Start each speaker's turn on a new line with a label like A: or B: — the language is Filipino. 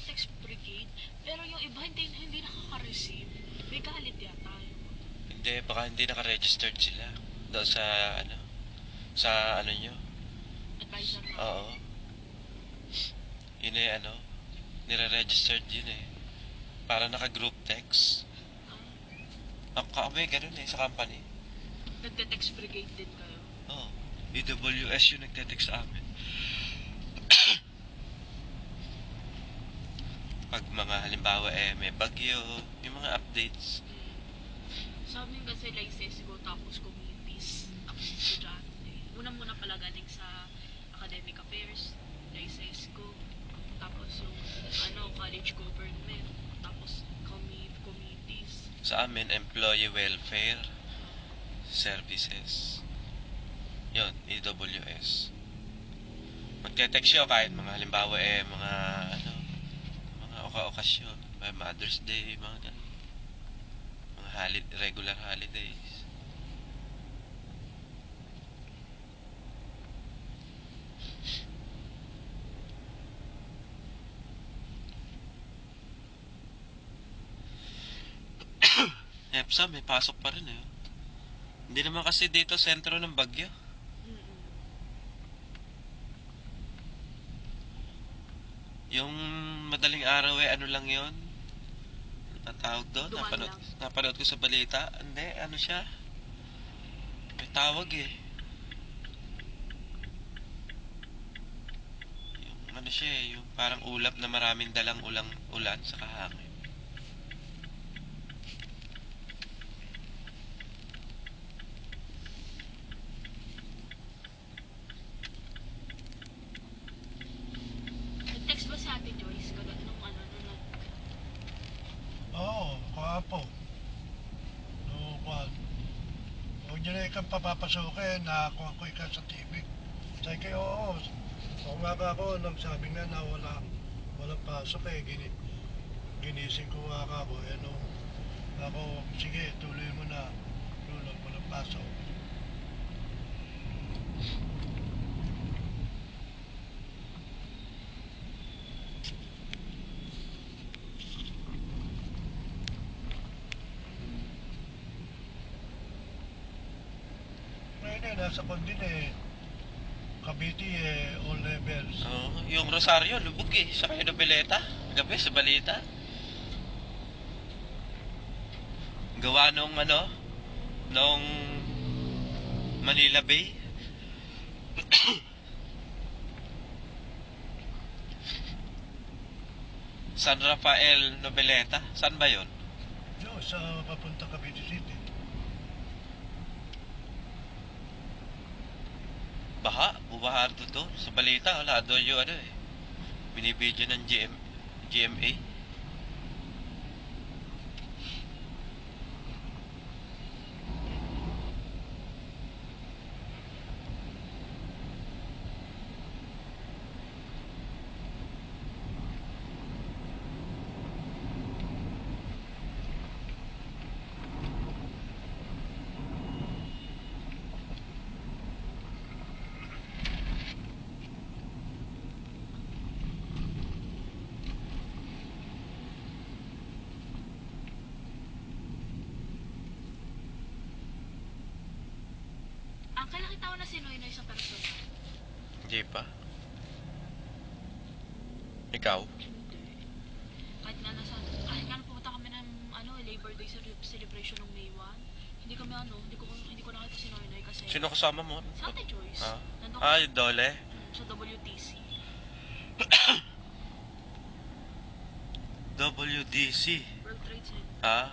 A: nagte-text brigade, pero yung iba hindi nakaka-receive. May galit yata yung
B: Hindi, baka hindi naka-registered sila. Doon sa, ano, sa ano nyo.
A: advisor na.
B: Oo. Yun eh, ano, nire-registered yun eh. Para naka-group text. Ang kami, ganun eh, sa company.
A: Nagte-text brigade din kayo.
B: Oo. EWS yung nagte-text sa amin. Pag mga halimbawa may bagyo, yung mga updates.
A: Sa amin kasi like CSGO tapos communities, tapos estudyante. Muna pala galing sa academic affairs, like CSGO, tapos yung college government, tapos communities.
B: Sa amin, employee welfare services. Yun, EWS. Magte-text siya kahit mga halimbawa mga mga okasyon, may Mother's Day, mga ganun. Mga regular holidays. EPSA, may pasok pa rin eh. Hindi naman kasi dito sentro ng Bagyo. Yung madaling araw ano lang yon. Ano tawag doon? Napanood ko sa balita. Hindi, ano siya? May tawag eh. Yung ano siya eh, yung parang ulap na maraming dalang ulan sa kahangin.
A: Nag-text ba si Ate Joyce? Nung
C: Oo, kahapon. No, kwan. Huwag niyo na ikang papapasukin, nakakuha ko ikaw sa TV. Sabi kayo, oo. Umaga ako, nagsabi nga na walang pasok eh. Ginising ko nga ako. Ako, sige, tuloy mo na. Tulog, walang pasok. Ngayon nasa Condin eh. Cavite all levels.
B: Oo, yung Rosario, lubog eh. Sa kayo Nobeleta. Gabi sa balita. Gawa nung Manila Bay. San Rafael Nobeleta. San ba yun?
C: Yo, sa papunta Cavite City.
B: Bubaha doon. Sa balita, wala doon yung binibidyo ng GMA.
A: Uncle, nakita ko na si Noynoy sa personal.
B: Hindi pa. Ikaw?
A: Hindi. Kahit nga pumunta kami ng Labor Day celebration ng May 1, hindi ko nakita si Noynoy kasi
B: Sino kasama mo?
A: sa Ate Joyce.
B: Ah,
A: Nandun
B: yung Dole?
A: sa WTC.
B: WDC.
A: World Trade Center.
B: Ah,